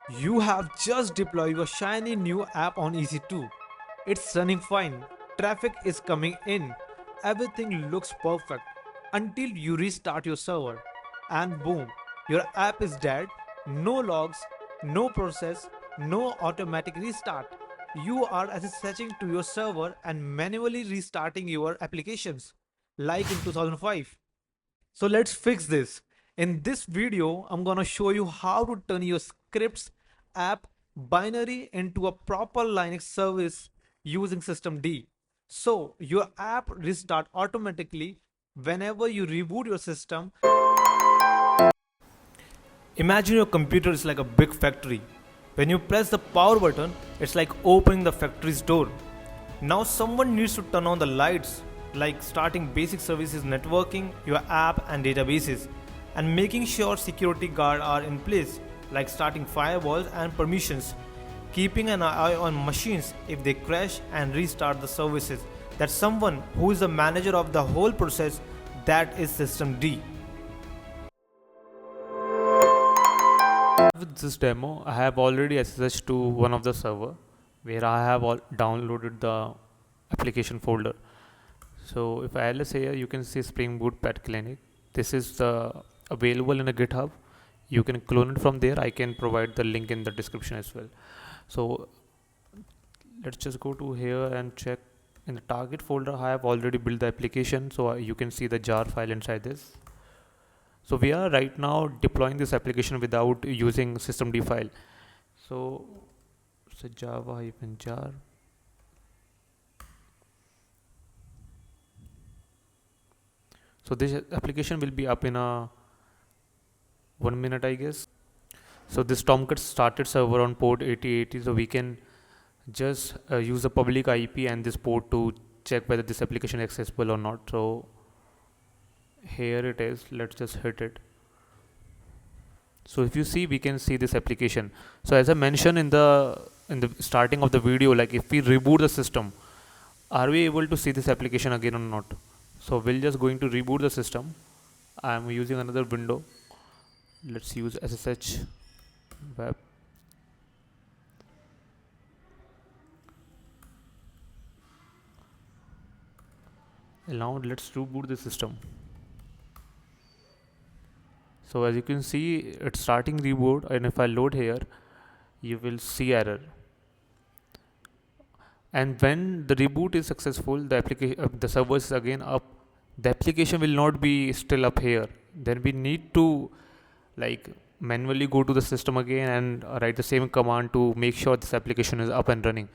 You have just deployed your shiny new app on EC2. It's running fine. Traffic is coming in. Everything looks perfect until you restart your server. And boom, your app is dead. No logs, no process, no automatic restart. You are SSHing to your server and manually restarting your applications like in 2005. So let's fix this. In this video, I'm gonna show you how to turn your scripts app binary into a proper Linux service using systemd. So your app restart automatically whenever you reboot your system. Imagine your computer is like a big factory. When you press the power button, it's like opening the factory's door. Now someone needs to turn on the lights, like starting basic services, networking, your app and databases, and making sure security guards are in place, like starting firewalls and permissions, keeping an eye on machines if they crash and restart the services. That's someone who is the manager of the whole process, that is systemd. With this demo, I have already SSH to one of the server where I have downloaded the application folder. So if I ls here, you can see Spring Boot Pet Clinic. This is available in a GitHub. You can clone it from there. I can provide the link in the description as well. So let's just go to here and check in the target folder. I have already built the application, so you can see the jar file inside this. So we are right now deploying this application without using systemd file. So java-jar. So this application will be up in a 1 minute, I guess. So this Tomcat started server on port 8080. So we can just use the public IP and this port to check whether this application is accessible or not. So here it is. Let's just hit it. So if you see, we can see this application. So as I mentioned in the starting of the video, like if we reboot the system, are we able to see this application again or not? So we'll just going to reboot the system. I'm using another window. Let's use SSH web. Now let's reboot the system. So as you can see, it's starting reboot, and if I load here, you will see error. And when the reboot is successful, the application, the server is again up. The application will not be still up here. Then we need to like manually go to the system again and write the same command to make sure this application is up and running.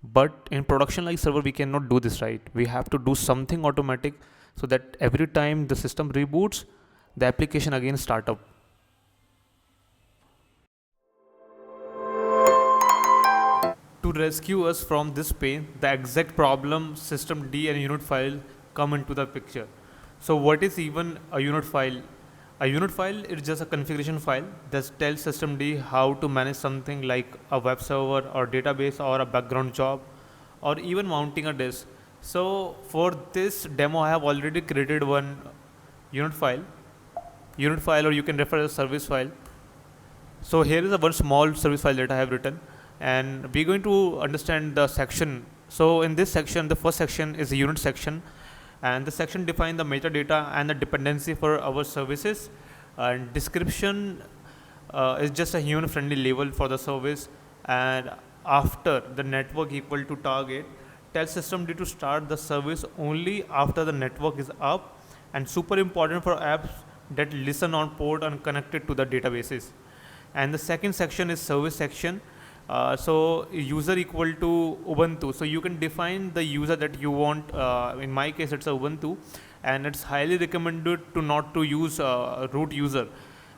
But in production like server, we cannot do this, right? We have to do something automatic so that every time the system reboots, the application again start up. To rescue us from this pain, the exact problem systemd and unit file come into the picture. So what is even a unit file? A unit file is just a configuration file that tells systemd how to manage something like a web server or database or a background job or even mounting a disk. So for this demo, I have already created one unit file, or you can refer as a service file. So here is a one small service file that I have written, and we're going to understand the section. So in this section, the first section is the unit section, and the section defines the metadata and the dependency for our services. And description is just a human friendly label for the service. And after the network equal to target, tell systemd to start the service only after the network is up, and super important for apps that listen on port and connected to the databases. And the second section is service section. So user equal to Ubuntu. So you can define the user that you want. In my case, it's a Ubuntu, and it's highly recommended to not to use root user.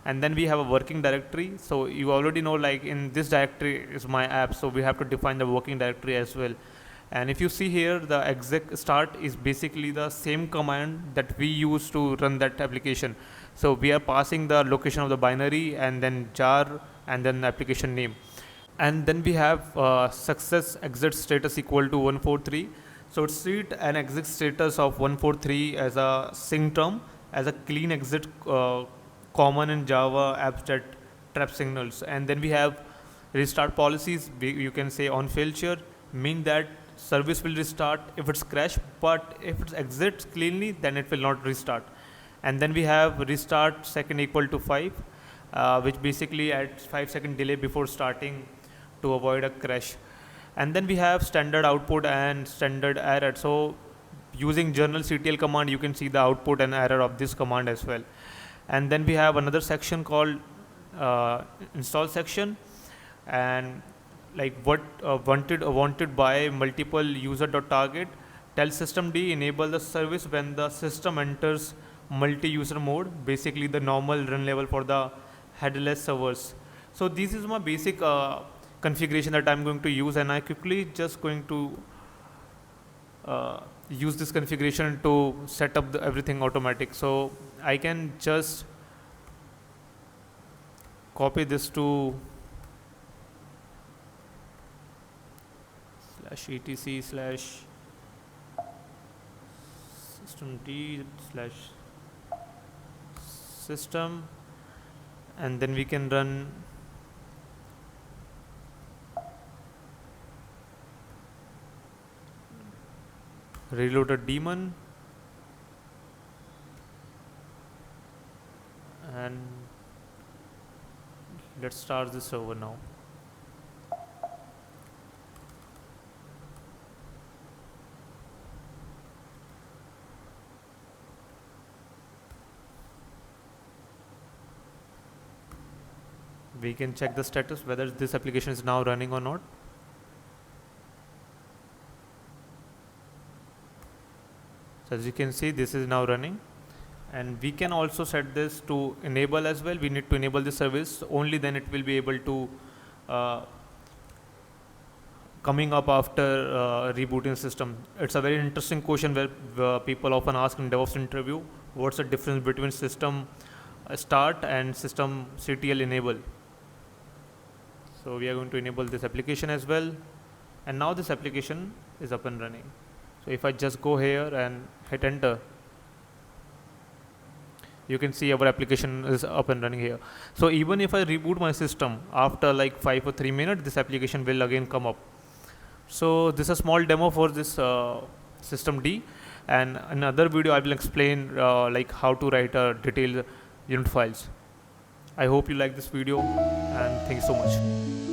And then we have a working directory. So you already know, like in this directory is my app. So we have to define the working directory as well. And if you see here, the exec start is basically the same command that we use to run that application. So we are passing the location of the binary and then jar and then the application name. And then we have success exit status equal to 143. So it's treat an exit status of 143 as a sync term, as a clean exit common in Java apps that trap signals. And then we have Restart policies, you can say on failure, mean that service will restart if it's crashed, but if it exits cleanly, then it will not restart. And then we have restart second equal to 5, which basically adds 5-second delay before starting to avoid a crash. And then we have standard output and standard error. So using journalctl command, you can see the output and error of this command as well. And then we have another section called install section, and like what wanted by multiple user.target. Tell systemd enable the service when the system enters multi-user mode, basically the normal run level for the headless servers. So this is my basic configuration that I'm going to use, and I quickly just going to use this configuration to set up everything automatic. So I can just copy this to /etc/systemd/system, and then we can run reloader daemon, and let's start this server now. We can check the status whether this application is now running or not. So as you can see, this is now running, and we can also set this to enable as well. We need to enable the service, only then it will be able to coming up after rebooting system. It's a very interesting question where people often ask in DevOps interview, what's the difference between system start and system CTL enable. So we are going to enable this application as well, and now this application is up and running. So if I just go here and hit enter, you can see our application is up and running here. So even if I reboot my system after like 5 or 3 minutes, this application will again come up. So this is a small demo for this systemd, and in another video I will explain like how to write detailed unit files. I hope you like this video, and thank you so much.